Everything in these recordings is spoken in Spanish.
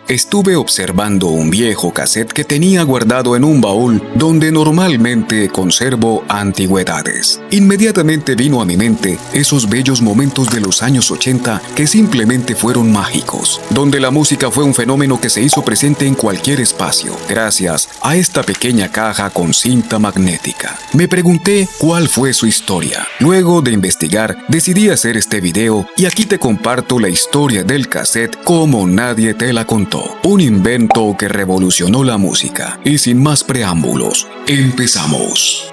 Estuve observando un viejo cassette que tenía guardado en un baúl donde normalmente conservo antigüedades. Inmediatamente vino a mi mente esos bellos momentos de los años 80 que simplemente fueron mágicos, donde la música fue un fenómeno que se hizo presente en cualquier espacio, gracias a esta pequeña caja con cinta magnética. Me pregunté cuál fue su historia. Luego de investigar, decidí hacer este video y aquí te comparto la historia del cassette como nadie te la contó. Un invento que revolucionó la música. Y sin más preámbulos, empezamos.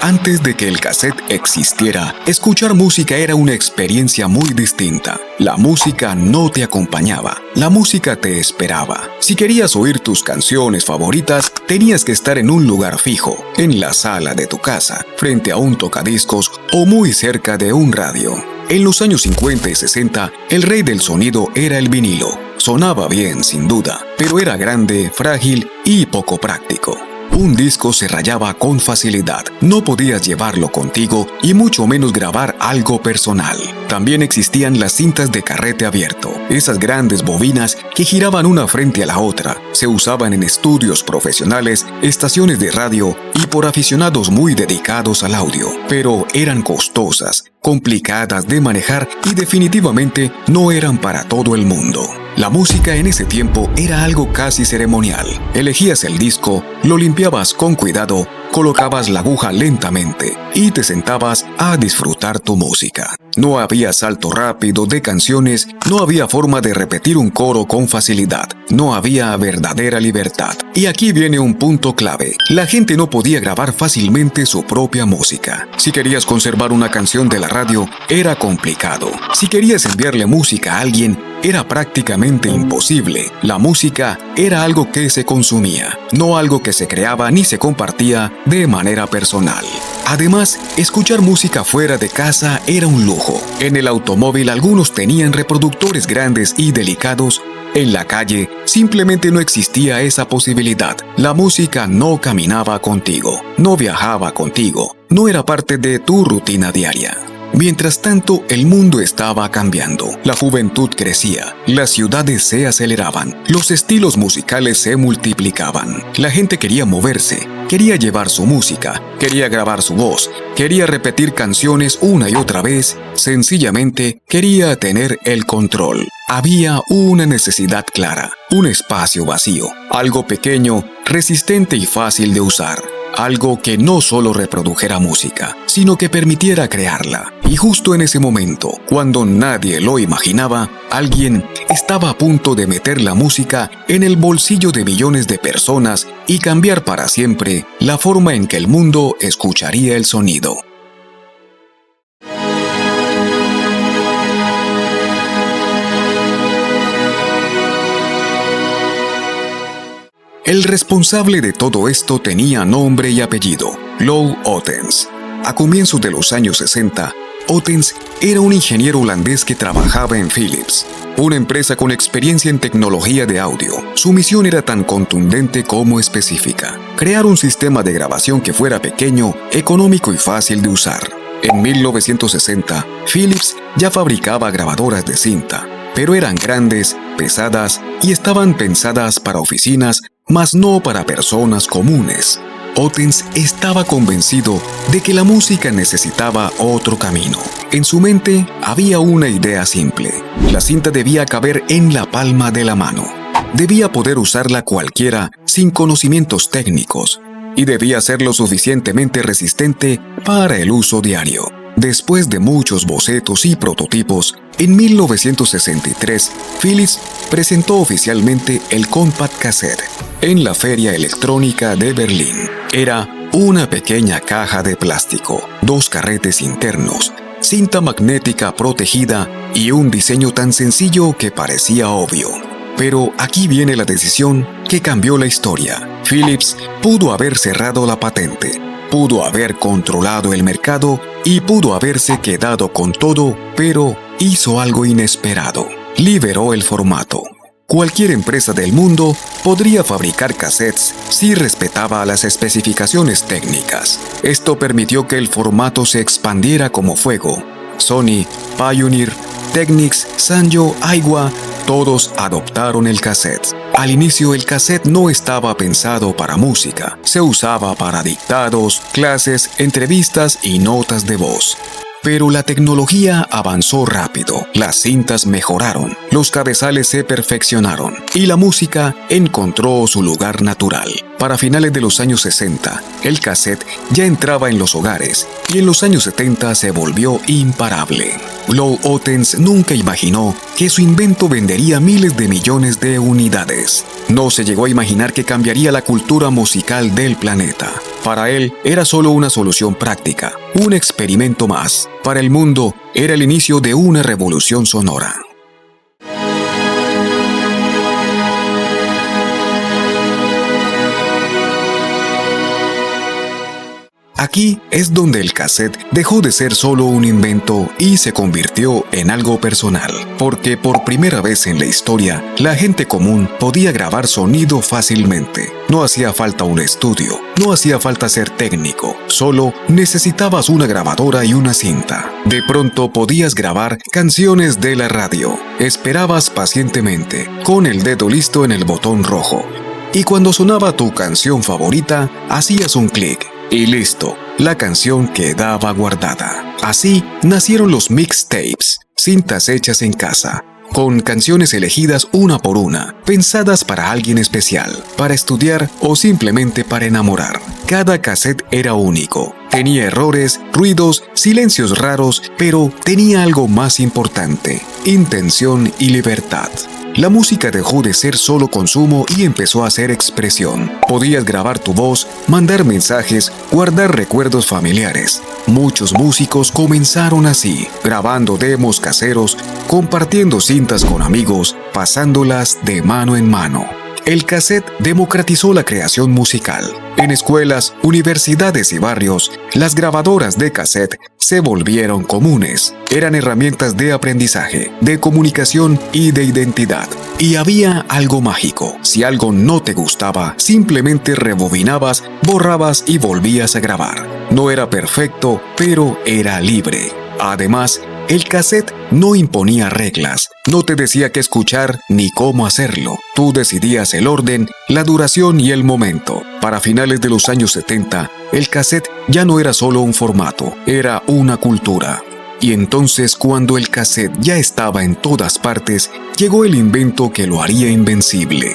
Antes de que el cassette existiera, escuchar música era una experiencia muy distinta. La música no te acompañaba, la música te esperaba. Si querías oír tus canciones favoritas, tenías que estar en un lugar fijo, en la sala de tu casa, frente a un tocadiscos o muy cerca de un radio. En los años 50 y 60, el rey del sonido era el vinilo. Sonaba bien, sin duda, pero era grande, frágil y poco práctico. Un disco se rayaba con facilidad, no podías llevarlo contigo y mucho menos grabar algo personal. También existían las cintas de carrete abierto, esas grandes bobinas que giraban una frente a la otra. Se usaban en estudios profesionales, estaciones de radio y por aficionados muy dedicados al audio, pero eran costosas, complicadas de manejar y definitivamente no eran para todo el mundo. La música en ese tiempo era algo casi ceremonial. Elegías el disco, lo limpiabas con cuidado, colocabas la aguja lentamente y te sentabas a disfrutar tu música. No había salto rápido de canciones, no había forma de repetir un coro con facilidad, no había verdadera libertad. Y aquí viene un punto clave. La gente no podía grabar fácilmente su propia música. Si querías conservar una canción de la radio, era complicado. Si querías enviarle música a alguien, era prácticamente imposible. La música era algo que se consumía, no algo que se creaba ni se compartía de manera personal. Además, escuchar música fuera de casa era un lujo. En el automóvil algunos tenían reproductores grandes y delicados. En la calle simplemente no existía esa posibilidad. La música no caminaba contigo, no viajaba contigo, no era parte de tu rutina diaria. Mientras tanto, el mundo estaba cambiando. La juventud crecía, las ciudades se aceleraban, los estilos musicales se multiplicaban. La gente quería moverse, quería llevar su música, quería grabar su voz, quería repetir canciones una y otra vez, sencillamente quería tener el control. Había una necesidad clara, un espacio vacío, algo pequeño, resistente y fácil de usar. Algo que no solo reprodujera música, sino que permitiera crearla. Y justo en ese momento, cuando nadie lo imaginaba, alguien estaba a punto de meter la música en el bolsillo de millones de personas y cambiar para siempre la forma en que el mundo escucharía el sonido. El responsable de todo esto tenía nombre y apellido, Lou Ottens. A comienzos de los años 60, Ottens era un ingeniero holandés que trabajaba en Philips, una empresa con experiencia en tecnología de audio. Su misión era tan contundente como específica: crear un sistema de grabación que fuera pequeño, económico y fácil de usar. En 1960, Philips ya fabricaba grabadoras de cinta, pero eran grandes, pesadas y estaban pensadas para oficinas, mas no para personas comunes. Ottens estaba convencido de que la música necesitaba otro camino. En su mente había una idea simple. La cinta debía caber en la palma de la mano. Debía poder usarla cualquiera sin conocimientos técnicos y debía ser lo suficientemente resistente para el uso diario. Después de muchos bocetos y prototipos, en 1963, Philips presentó oficialmente el Compact Cassette en la Feria Electrónica de Berlín. Era una pequeña caja de plástico, 2 carretes internos, cinta magnética protegida y un diseño tan sencillo que parecía obvio. Pero aquí viene la decisión que cambió la historia. Philips pudo haber cerrado la patente, pudo haber controlado el mercado y pudo haberse quedado con todo, pero hizo algo inesperado. Liberó el formato. Cualquier empresa del mundo podría fabricar cassettes si respetaba las especificaciones técnicas. Esto permitió que el formato se expandiera como fuego. Sony, Pioneer, Technics, Sanyo, Aiwa todos adoptaron el cassette. Al inicio el cassette no estaba pensado para música, se usaba para dictados, clases, entrevistas y notas de voz. Pero la tecnología avanzó rápido, las cintas mejoraron, los cabezales se perfeccionaron y la música encontró su lugar natural. Para finales de los años 60, el cassette ya entraba en los hogares y en los años 70 se volvió imparable. Lou Ottens nunca imaginó que su invento vendería miles de millones de unidades. No se llegó a imaginar que cambiaría la cultura musical del planeta. Para él era solo una solución práctica, un experimento más. Para el mundo era el inicio de una revolución sonora. Aquí es donde el cassette dejó de ser solo un invento y se convirtió en algo personal, porque por primera vez en la historia, la gente común podía grabar sonido fácilmente. No hacía falta un estudio, no hacía falta ser técnico, solo necesitabas una grabadora y una cinta. De pronto podías grabar canciones de la radio. Esperabas pacientemente, con el dedo listo en el botón rojo. Y cuando sonaba tu canción favorita, hacías un clic. Y listo, la canción quedaba guardada. Así nacieron los mixtapes, cintas hechas en casa, con canciones elegidas una por una, pensadas para alguien especial, para estudiar o simplemente para enamorar. Cada cassette era único, tenía errores, ruidos, silencios raros, pero tenía algo más importante: intención y libertad. La música dejó de ser solo consumo y empezó a ser expresión. Podías grabar tu voz, mandar mensajes, guardar recuerdos familiares. Muchos músicos comenzaron así, grabando demos caseros, compartiendo cintas con amigos, pasándolas de mano en mano. El cassette democratizó la creación musical. En escuelas, universidades y barrios, las grabadoras de cassette se volvieron comunes. Eran herramientas de aprendizaje, de comunicación y de identidad. Y había algo mágico. Si algo no te gustaba, simplemente rebobinabas, borrabas y volvías a grabar. No era perfecto, pero era libre. Además, el cassette no imponía reglas, no te decía qué escuchar ni cómo hacerlo. Tú decidías el orden, la duración y el momento. Para finales de los años 70, el cassette ya no era solo un formato, era una cultura. Y entonces, cuando el cassette ya estaba en todas partes, llegó el invento que lo haría invencible.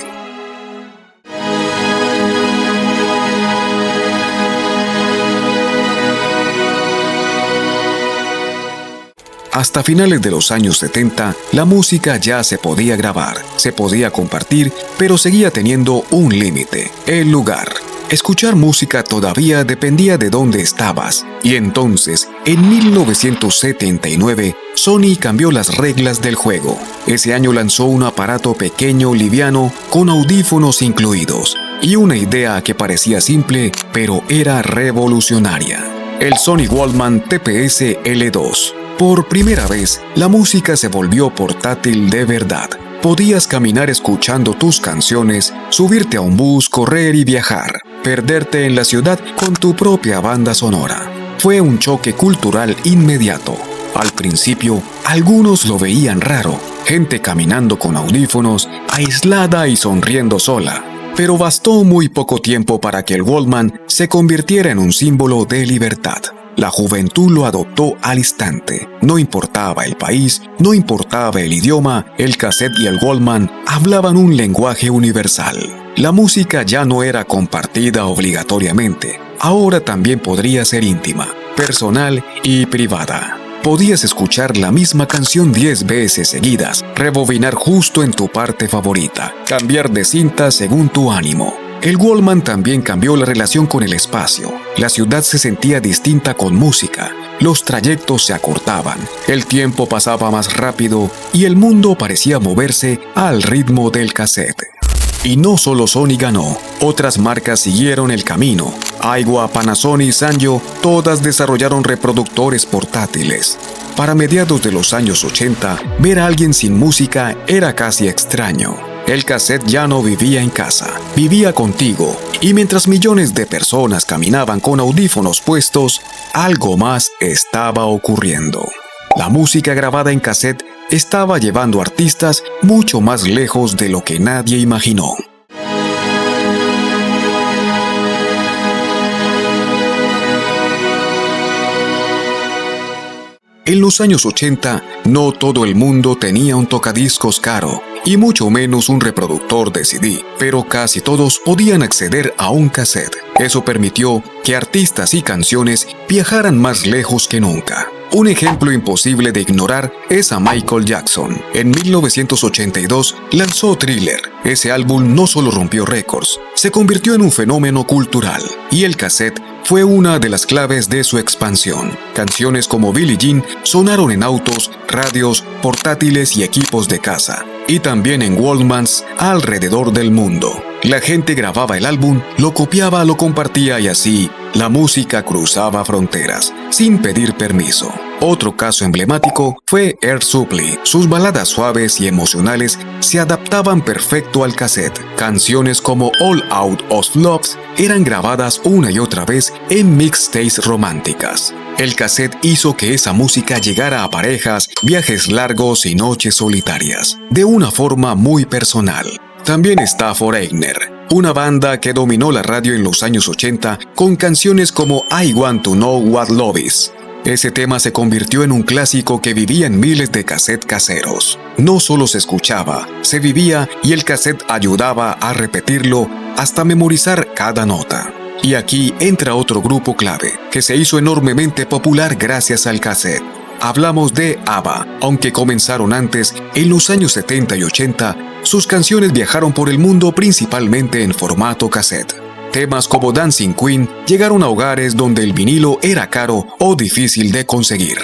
Hasta finales de los años 70, la música ya se podía grabar, se podía compartir, pero seguía teniendo un límite: el lugar. Escuchar música todavía dependía de dónde estabas. Y entonces, en 1979, Sony cambió las reglas del juego. Ese año lanzó un aparato pequeño, liviano, con audífonos incluidos, y una idea que parecía simple, pero era revolucionaria: el Sony Walkman TPS L2. Por primera vez, la música se volvió portátil de verdad. Podías caminar escuchando tus canciones, subirte a un bus, correr y viajar, perderte en la ciudad con tu propia banda sonora. Fue un choque cultural inmediato. Al principio, algunos lo veían raro, gente caminando con audífonos, aislada y sonriendo sola. Pero bastó muy poco tiempo para que el Walkman se convirtiera en un símbolo de libertad. La juventud lo adoptó al instante. No importaba el país, no importaba el idioma, el cassette y el Walkman hablaban un lenguaje universal. La música ya no era compartida obligatoriamente. Ahora también podría ser íntima, personal y privada. Podías escuchar la misma canción 10 veces seguidas, rebobinar justo en tu parte favorita, cambiar de cinta según tu ánimo. El Walkman también cambió la relación con el espacio. La ciudad se sentía distinta con música. Los trayectos se acortaban, el tiempo pasaba más rápido y el mundo parecía moverse al ritmo del cassette. Y no solo Sony ganó, otras marcas siguieron el camino. Aiwa, Panasonic, Sanyo, todas desarrollaron reproductores portátiles. Para mediados de los años 80, ver a alguien sin música era casi extraño. El cassette ya no vivía en casa, vivía contigo, y mientras millones de personas caminaban con audífonos puestos, algo más estaba ocurriendo. La música grabada en cassette estaba llevando artistas mucho más lejos de lo que nadie imaginó. En los años 80, no todo el mundo tenía un tocadiscos caro, y mucho menos un reproductor de CD, pero casi todos podían acceder a un cassette. Eso permitió que artistas y canciones viajaran más lejos que nunca. Un ejemplo imposible de ignorar es a Michael Jackson. En 1982 lanzó Thriller. Ese álbum no solo rompió récords, se convirtió en un fenómeno cultural, y el cassette fue una de las claves de su expansión. Canciones como Billie Jean sonaron en autos, radios, portátiles y equipos de casa, y también en Walkmans alrededor del mundo. La gente grababa el álbum, lo copiaba, lo compartía y así la música cruzaba fronteras, sin pedir permiso. Otro caso emblemático fue Air Supply. Sus baladas suaves y emocionales se adaptaban perfecto al cassette. Canciones como All Out of Love eran grabadas una y otra vez en mixtapes románticas. El cassette hizo que esa música llegara a parejas, viajes largos y noches solitarias, de una forma muy personal. También está Foreigner, una banda que dominó la radio en los años 80 con canciones como I Want to Know What Love Is. Ese tema se convirtió en un clásico que vivía en miles de cassettes caseros. No solo se escuchaba, se vivía y el cassette ayudaba a repetirlo hasta memorizar cada nota. Y aquí entra otro grupo clave, que se hizo enormemente popular gracias al cassette. Hablamos de ABBA. Aunque comenzaron antes, en los años 70 y 80, sus canciones viajaron por el mundo principalmente en formato cassette. Temas como Dancing Queen llegaron a hogares donde el vinilo era caro o difícil de conseguir.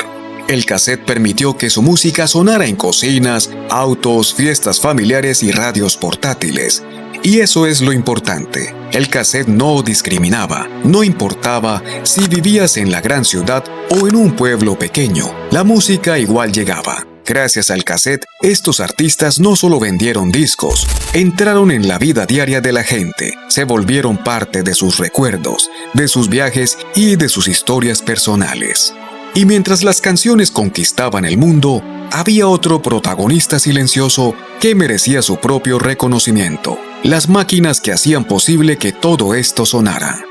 El cassette permitió que su música sonara en cocinas, autos, fiestas familiares y radios portátiles. Y eso es lo importante. El cassette no discriminaba, no importaba si vivías en la gran ciudad o en un pueblo pequeño, la música igual llegaba. Gracias al cassette, estos artistas no solo vendieron discos, entraron en la vida diaria de la gente, se volvieron parte de sus recuerdos, de sus viajes y de sus historias personales. Y mientras las canciones conquistaban el mundo, había otro protagonista silencioso que merecía su propio reconocimiento: las máquinas que hacían posible que todo esto sonara.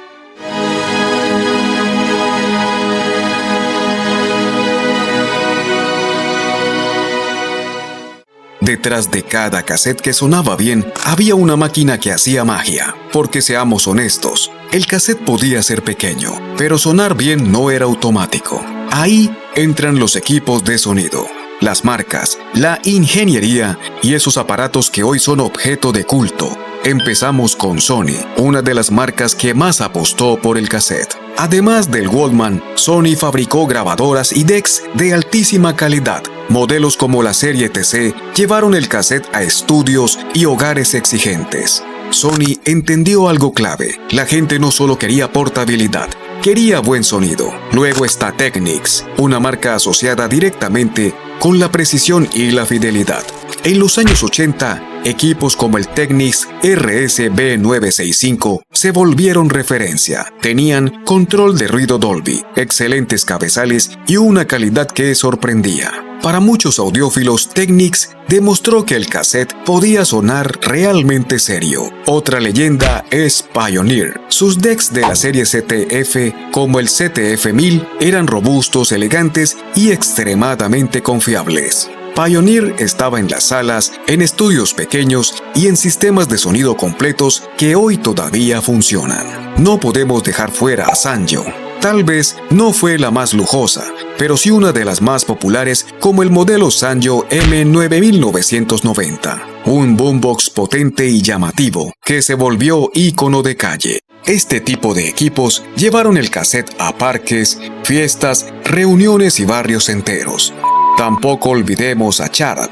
Detrás de cada cassette que sonaba bien, había una máquina que hacía magia. Porque seamos honestos, el cassette podía ser pequeño, pero sonar bien no era automático. Ahí entran los equipos de sonido, las marcas, la ingeniería y esos aparatos que hoy son objeto de culto. Empezamos con Sony, una de las marcas que más apostó por el cassette. Además del Walkman, Sony fabricó grabadoras y decks de altísima calidad. Modelos como la serie TC llevaron el cassette a estudios y hogares exigentes. Sony entendió algo clave: la gente no solo quería portabilidad, quería buen sonido. Luego está Technics, una marca asociada directamente con la precisión y la fidelidad. En los años 80, equipos como el Technics RS-B965 se volvieron referencia. Tenían control de ruido Dolby, excelentes cabezales y una calidad que sorprendía. Para muchos audiófilos, Technics demostró que el cassette podía sonar realmente serio. Otra leyenda es Pioneer. Sus decks de la serie CTF, como el CTF-1000, eran robustos, elegantes y extremadamente confiables. Pioneer estaba en las salas, en estudios pequeños y en sistemas de sonido completos que hoy todavía funcionan. No podemos dejar fuera a Sanyo. Tal vez no fue la más lujosa, pero sí una de las más populares, como el modelo Sanyo M9990, un boombox potente y llamativo que se volvió ícono de calle. Este tipo de equipos llevaron el cassette a parques, fiestas, reuniones y barrios enteros. Tampoco olvidemos a Sharp,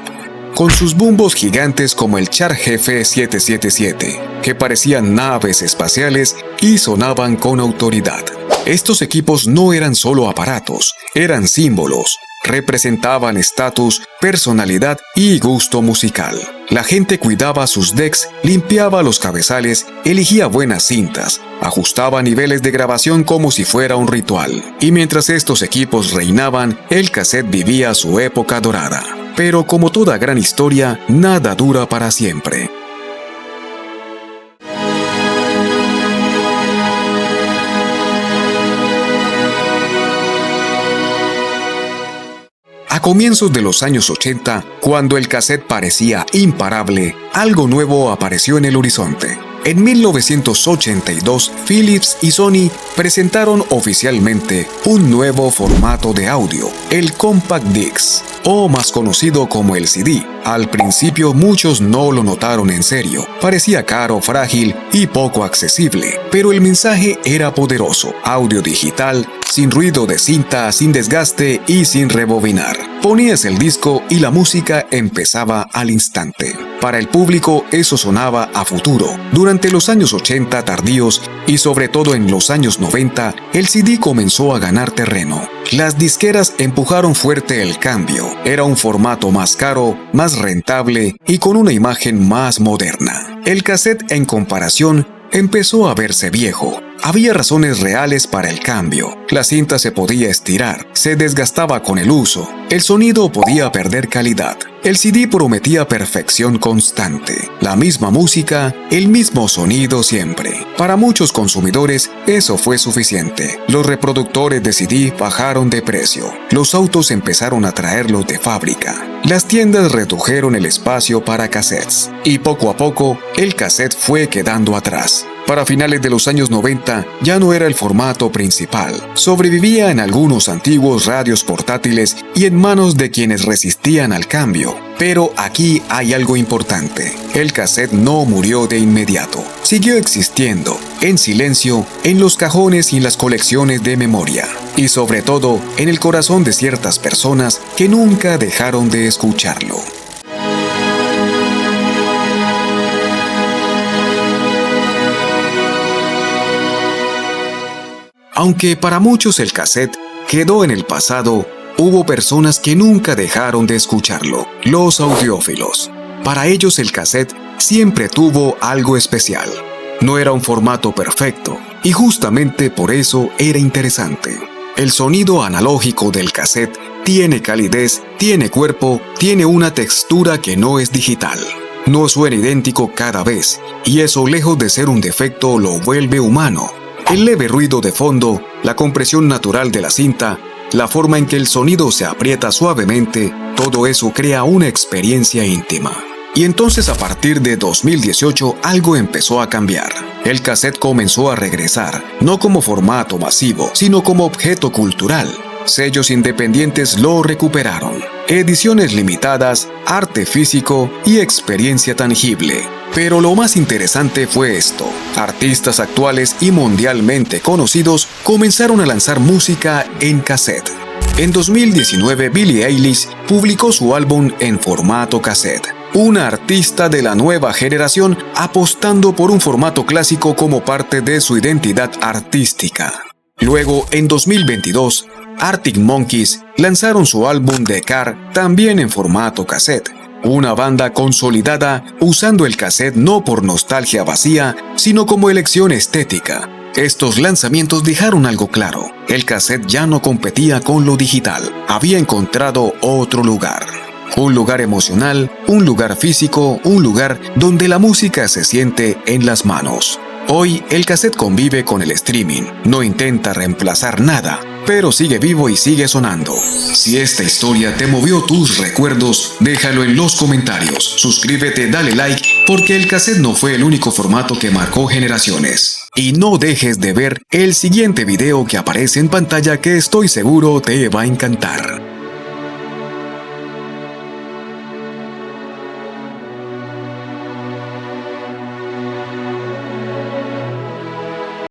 con sus bombos gigantes como el Sharp GF777, que parecían naves espaciales y sonaban con autoridad. Estos equipos no eran solo aparatos, eran símbolos. Representaban estatus, personalidad y gusto musical. La gente cuidaba sus decks, limpiaba los cabezales, elegía buenas cintas, ajustaba niveles de grabación como si fuera un ritual. Y mientras estos equipos reinaban, el cassette vivía su época dorada. Pero como toda gran historia, nada dura para siempre. A comienzos de los años 80, cuando el cassette parecía imparable, algo nuevo apareció en el horizonte. En 1982, Philips y Sony presentaron oficialmente un nuevo formato de audio, el Compact Disc, o más conocido como el CD. Al principio muchos no lo notaron en serio, parecía caro, frágil y poco accesible, pero el mensaje era poderoso: audio digital, sin ruido de cinta, sin desgaste y sin rebobinar. Ponías el disco y la música empezaba al instante. Para el público eso sonaba a futuro. Durante los años 80 tardíos y sobre todo en los años 90, el CD comenzó a ganar terreno. Las disqueras empujaron fuerte el cambio. Era un formato más caro, más rentable y con una imagen más moderna. El cassette, en comparación, empezó a verse viejo. Había razones reales para el cambio. La cinta se podía estirar, se desgastaba con el uso, el sonido podía perder calidad. El CD prometía perfección constante, la misma música, el mismo sonido siempre. Para muchos consumidores eso fue suficiente. Los reproductores de CD bajaron de precio, los autos empezaron a traerlos de fábrica, las tiendas redujeron el espacio para cassettes y poco a poco el cassette fue quedando atrás. Para finales de los años 90 ya no era el formato principal. Sobrevivía en algunos antiguos radios portátiles y en manos de quienes resistían al cambio. Pero aquí hay algo importante. El cassette no murió de inmediato. Siguió existiendo, en silencio, en los cajones y en las colecciones de memoria. Y sobre todo, en el corazón de ciertas personas que nunca dejaron de escucharlo. Aunque para muchos el cassette quedó en el pasado, hubo personas que nunca dejaron de escucharlo, los audiófilos. Para ellos el cassette siempre tuvo algo especial. No era un formato perfecto, y justamente por eso era interesante. El sonido analógico del cassette tiene calidez, tiene cuerpo, tiene una textura que no es digital. No suena idéntico cada vez, y eso, lejos de ser un defecto, lo vuelve humano. El leve ruido de fondo, la compresión natural de la cinta, la forma en que el sonido se aprieta suavemente, todo eso crea una experiencia íntima. Y entonces, a partir de 2018, algo empezó a cambiar. El cassette comenzó a regresar, no como formato masivo, sino como objeto cultural. Sellos independientes lo recuperaron. Ediciones limitadas, arte físico y experiencia tangible. Pero lo más interesante fue esto: artistas actuales y mundialmente conocidos comenzaron a lanzar música en cassette. En 2019, Billie Eilish publicó su álbum en formato cassette. Una artista de la nueva generación apostando por un formato clásico como parte de su identidad artística. Luego, en 2022, Arctic Monkeys lanzaron su álbum The Car también en formato cassette. Una banda consolidada usando el cassette no por nostalgia vacía, sino como elección estética. Estos lanzamientos dejaron algo claro: el cassette ya no competía con lo digital, había encontrado otro lugar. Un lugar emocional, un lugar físico, un lugar donde la música se siente en las manos. Hoy el cassette convive con el streaming, no intenta reemplazar nada, pero sigue vivo y sigue sonando. Si esta historia te movió tus recuerdos, déjalo en los comentarios. Suscríbete, dale like, porque el cassette no fue el único formato que marcó generaciones. Y no dejes de ver el siguiente video que aparece en pantalla, que estoy seguro te va a encantar.